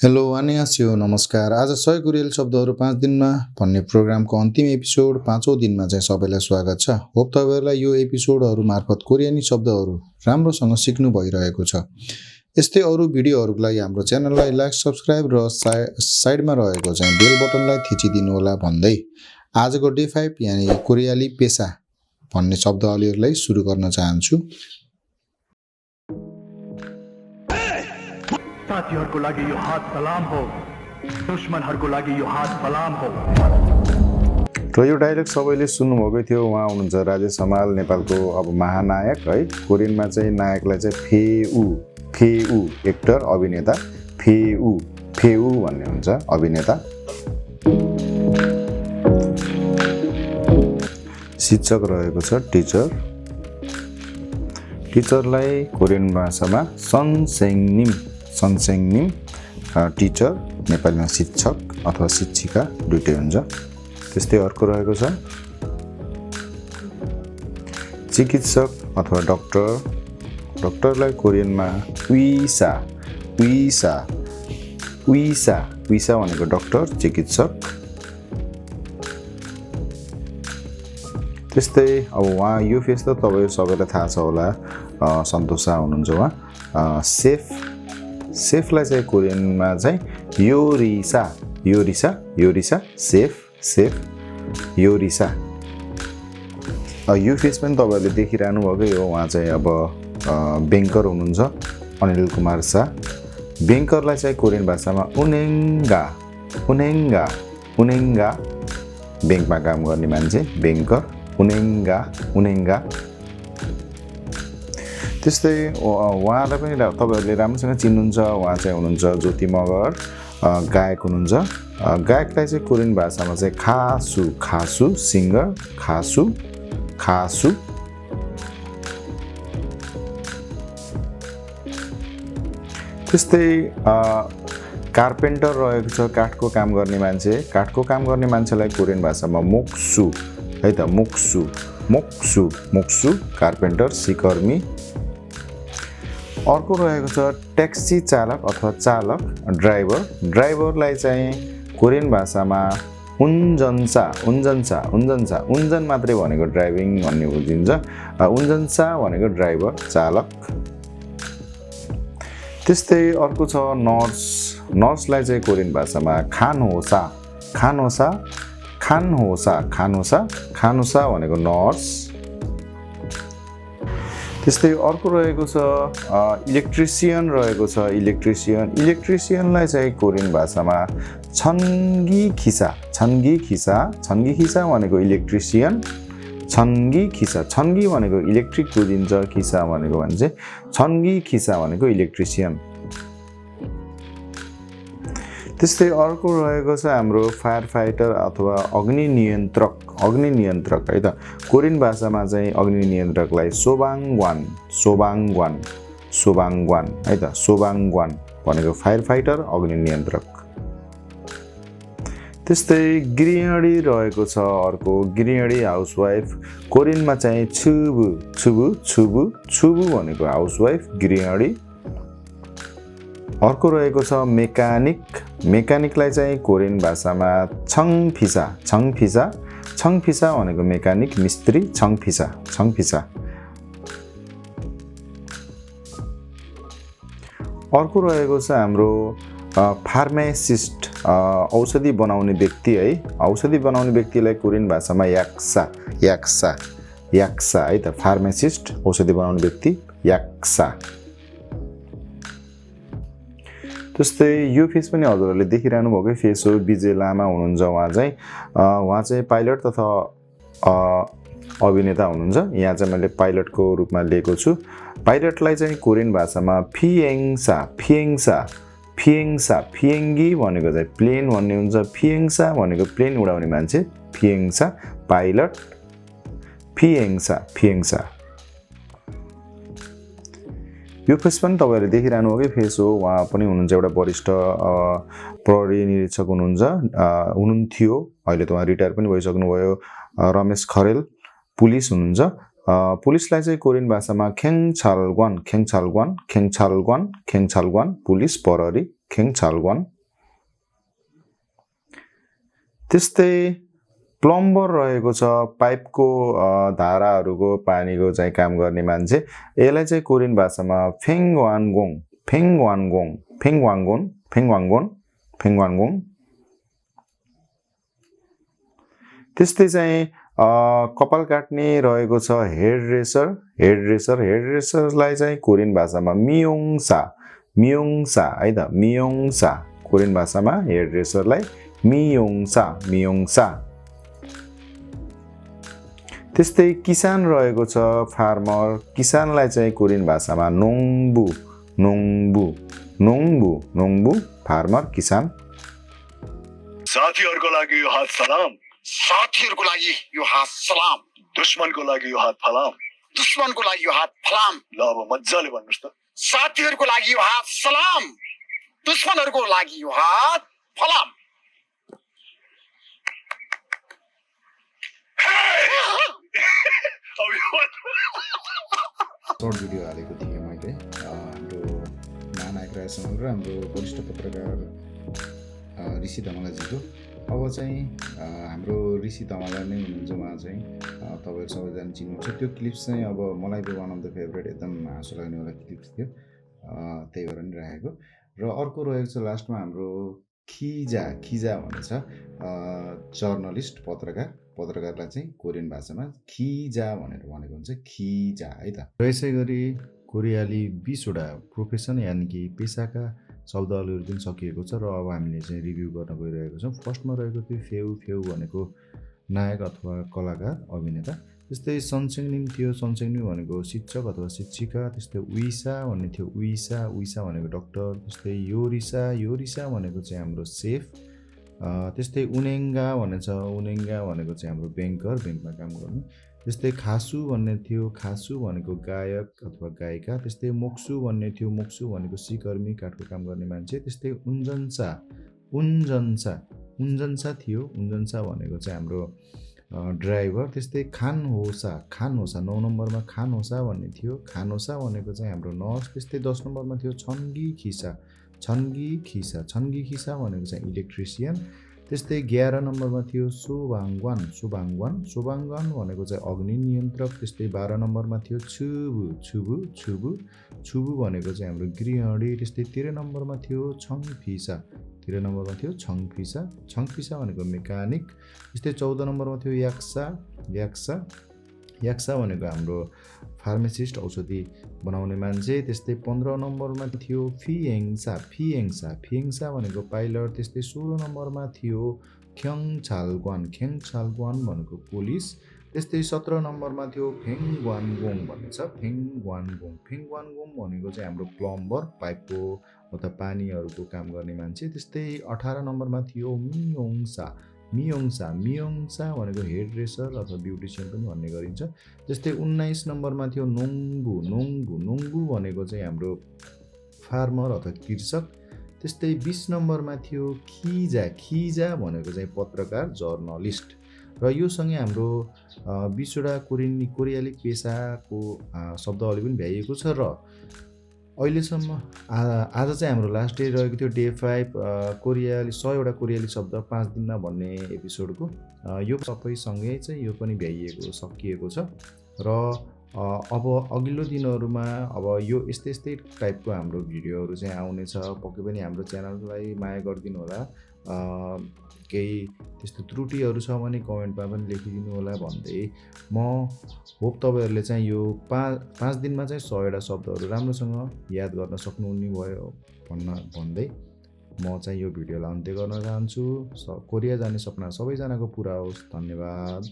Hello अन्यस्यो नमस्कार। आज 100 courier शब्दहरू 5 दिनमा भन्ने प्रोग्रामको अन्तिम एपिसोड 5औं दिनमा चाहिँ सबैलाई स्वागत छ। होप तपाईहरुलाई यो एपिसोडहरू मार्फत कोरियाली शब्दहरू राम्रोसँग सिक्नु भइरहेको छ। यस्तै अरु भिडियोहरुको लागि हाम्रो च्यानललाई लाइक, सब्स्क्राइब र साइडमा रहेको चाहिँ बेल बटनलाई थिचिदिनु होला भन्दै आजको डे 5 यानी कोरियाली पेशा भन्ने शब्दावलीहरुलाई सुरु गर्न चाहन्छु। साथीहरुको लागि यो हात सलाम हो, दुश्मनहरुको लागि यो हात सलाम हो। र यो डायलग सबैले सुन्नुभएकै थियो। उहाँ हुनुहुन्छ राजेश हमाल, नेपालको अब महानायक है। कोरियनमा चाहिँ नायकलाई चाहिँ फेउ एक्टर अभिनेता फेउ भन्ने हुन्छ अभिनेता। शिक्षक रहेको छ टिचरलाई कोरियन भाषामा सनसेङनिम टिचर, नेपालीमा शिक्षक अथवा शिक्षिका दुईटै हुन्छ। त्यस्तै अर्को रहेको छ चिकित्सक अथवा डाक्टरलाई कोरियनमा विसा भनेको डाक्टर चिकित्सक। त्यस्तै अब उहाँ यो फेस त तपाईहरु सबैलाई थाहा छ होला, सन्तोषा हुनुहुन्छ उहाँ। सेफलाई चाहिँ कोरियनमा चाहिँ योरिसा सेफ योरिसा। यो फेस पनि तपाईहरुले देखिरहनु भएकै हो। उहाँ चाहिँ अब बैंकर हुनुहुन्छ अनिल कुमार शाह। बैंकरलाई चाहिँ कोरियन भाषामा उनेङ्गा बैंकमा काम गर्ने मान्छे बैंकर उनेङ्गा। त्यस्तै उहाँलाई पनि तपाईहरुले राम्रोसँग चिन्नुहुन्छ। उहाँ चाहिँ हुनुहुन्छ ज्योति मगर, गायक हुनुहुन्छ। गायकलाई चाहिँ कोरियन भाषामा चाहिँ खासु सिंगर खासु। त्यस्तै कार्पेन्टर रहेको छ, काठको काम गर्ने मान्छेलाई कोरियन भाषामा मोक्सु है त मोक्सु कार्पेन्टर सिकर्मी। अर्को रहेको छ ट्याक्सी चालक अथवा चालक ड्राइभरलाई चाहिँ कोरियन भाषामा उन्जन मात्रै भनेको ड्राइभिङ भन्ने बुझिन्छ। उन्जन्सा भनेको ड्राइभर चालक। त्यस्तै अर्को छ नर्सलाई चाहिँ कोरियन भाषामा खानोसा भनेको नर्स। त्यस्तै अर्को रहेको छ इलेक्ट्रिसियन रहेको छ। इलेक्ट्रिसियनलाई चाहिँ कोरियन भाषामा छन्गी खिसा भनेको इलेक्ट्रिसियन। छन्गी भनेको इलेक्ट्रिक बुझिन्छ, खिसा भनेको भन्छ छन्गी खिसा भनेको इलेक्ट्रिसियन। त्यस्तै अर्को रहेको छ हाम्रो फायर फाइटर अथवा अग्नि नियन्त्रक है त। कोरियन भाषामा चाहिँ अग्नि नियन्त्रकलाई सोबाङग्वान है त। सोबाङग्वान भनेको फायर फाइटर अग्नि नियन्त्रक। त्यस्तै गृहिणी रहेको छ अर्को, गृहिणी हाउसवाइफ। कोरियनमा चाहिँ छुबु भनेको हाउसवाइफ गृहिणी। अर्को रहेको छ मेकानिकलाई चाहिँ कोरियन भाषामा छङफिसा भनेको मेकानिक मिस्त्री छङफिसा। अर्को रहेको छ हाम्रो फार्मासिस्ट, औषधि बनाउने व्यक्ति है। औषधि बनाउने व्यक्तिलाई कोरियन भाषामा याक्सा है त। फार्मासिस्ट औषधि बनाउने व्यक्ति याक्सा। त्यस्तै यो फेस पनि हजुरहरूले देखिरहनु भएकै फेस हो। विजय लामा हुनुहुन्छ। उहाँ चाहिँ पाइलट तथा अभिनेता हुनुहुन्छ। यहाँ चाहिँ मैले पाइलटको रूपमा लिएको छु। पाइलटलाई चाहिँ कोरियन भाषामा फिएङ्गी भनेको चाहिँ प्लेन भन्ने हुन्छ। फिएङ्सा भनेको प्लेन उडाउने मान्छे फिएङ्सा पाइलट फिएङ्सा। यो फेस पनि तपाईहरुले देखिरहनु भएकै फेस हो। उहाँ पनि हुनुहुन्छ एउटा वरिष्ठ प्रहरी निरीक्षक हुनुहुन्थ्यो। अहिले त उहाँ रिटायर पनि भइसक्नु भयो। रमेश खरेल पुलिस हुनुहुन्छ। पुलिसलाई चाहिँ कोरियन भाषामा खेङछालग्वान पुलिस प्रहरी 갱찰관. त्यस्तै प्लम्बर रहेको छ पाइपको धाराहरूको पानीको चाहिँ काम गर्ने मान्छे यसलाई चाहिँ कोरियन भाषामा फेङवाङगोङ त्यस्तै चाहिँ कपाल काट्ने रहेको छ हेडरेसरलाई चाहिँ कोरियन भाषामा मियोङसा है त मियोङसा कोरियन भाषामा हेडरेसरलाई मियोङसा त्यस्तै किसान रहेको छ फार्मर किसानलाई चाहिँ कोरियन भाषामा नोङबु फार्मर किसान साथीहरुको लागि यो हात सलाम साथीहरुको लागि यो हात सलाम दुश्मनको लागि यो हात फलाम दुश्मनको लागि यो हात फलाम ल अब मज्जाले भन्नुस् त साथीहरुको लागि यो हात सलाम दुश्मनहरुको लागि यो हात फलाम सर्ट भिडियो हालेको थिएँ मैले हाम्रो नाना क्रासन र हाम्रो वरिष्ठ पत्रकार ऋषि धमलाजीको अब चाहिँ हाम्रो ऋषि धमला नै हुनुहुन्छ उहाँ चाहिँ तपाईँहरू सबैजना चिन्नुहुन्छ त्यो क्लिप्स चाहिँ अब मलाई वान अफ द फेभरेट एकदम हाँसो लाग्नेवाला क्लिप्स थियो त्यही भएर नि राखेको र अर्को रहेको छ लास्टमा हाम्रो खिजा भन्ने छ जर्नलिस्ट पत्रकारलाई चाहिँ कोरियन भाषामा खिजा भनेर भनेको हुन्छ खिजा है त र यसै गरी कोरियाली 20वटा प्रोफेसन यानि कि पेसाका शब्दहरू पनि सकिएको छ र अब हामीले चाहिँ रिभ्यू गर्न गइरहेको छौँ फर्स्टमा रहेको थियो फेउ भनेको नायक अथवा कलाकार अभिनेता त्यस्तै सनसेङनिम थियो सनसेङनिम भनेको शिक्षक अथवा शिक्षिका त्यस्तै उइसा भन्ने थियो उइसा भनेको डक्टर त्यस्तै योरिसा भनेको चाहिँ हाम्रो सेफ त्यस्तै उनेङ्गा भन्ने छ उनेङ्गा भनेको चाहिँ हाम्रो ब्याङ्कमा काम गर्ने त्यस्तै खासु भन्ने थियो खासु भनेको गायक अथवा गायिका त्यस्तै मोक्सु भन्ने थियो मोक्सु भनेको सिकर्मी काठको काम गर्ने मान्छे त्यस्तै उन्जन्सा थियो उन्जन्सा भनेको चाहिँ हाम्रो ड्राइभर त्यस्तै खानहोसा 9 नम्बरमा खानहोसा भन्ने थियो खानहोसा भनेको चाहिँ हाम्रो नर्स त्यस्तै 10 नम्बरमा थियो छन्गी खिसा भनेको चाहिँ इलेक्ट्रिसियन त्यस्तै 11 नम्बरमा थियो सोबाङ्गवान भनेको चाहिँ अग्नि नियन्त्रक त्यस्तै 12 नम्बरमा थियो छुबु भनेको चाहिँ हाम्रो गृहणी त्यस्तै 13 नम्बरमा थियो छङफिसा भनेको मेकानिक त्यस्तै 14 नम्बरमा थियो याक्सा भनेको हाम्रो फार्मासिस्ट औषधि बनाउने मान्छे त्यस्तै 15 नम्बरमा थियो फिएङसा भनेको पाइलट त्यस्तै 16 नम्बरमा थियो ख्याङछालग्वान भनेको पुलिस त्यस्तै 17 नम्बरमा थियो फेङग्वानगोङ भन्ने छ फेङग्वानगोङ भनेको चाहिँ हाम्रो प्लम्बर पाइपको अथवा पानीहरूको काम गर्ने मान्छे त्यस्तै 18 नम्बरमा थियो मियोङसा भनेको हेड ड्रेसर अथवा ब्युटिसियन पनि भन्ने गरिन्छ त्यस्तै 19 नम्बरमा थियो नोङबु भनेको चाहिँ हाम्रो फार्मर अथवा कृषक त्यस्तै 20 नम्बरमा थियो खिजा भनेको चाहिँ पत्रकार जर्नलिस्ट र यो सँगै हाम्रो 20वटा कोरियाली पेसाको शब्दहरू पनि भ्याइएको छ र अहिलेसम्म आज चाहिँ हाम्रो लास्ट डे रहेको थियो डे 5 कोरियाली 100वटा कोरियाली शब्द 5 दिनमा भन्ने एपिसोडको यो सबैसँगै चाहिँ यो पनि भ्याइएको सकिएको छ र अब अघिल्लो दिनहरूमा अब यो यस्तै टाइपको हाम्रो भिडियोहरू चाहिँ आउनेछ पक्कै पनि हाम्रो च्यानललाई माया गरिदिनु होला केही त्यस्तो त्रुटिहरू छ भने कमेन्टमा पनि लेखिदिनु होला भन्दै म होप तपाईँहरूले चाहिँ यो 5 दिनमा चाहिँ 100वटा शब्दहरू राम्रोसँग याद गर्न सक्नुहुने भयो भन्दै म चाहिँ यो भिडियोलाई अन्त्य गर्न चाहन्छु कोरिया जाने सपना सबैजनाको पुरा होस् धन्यवाद।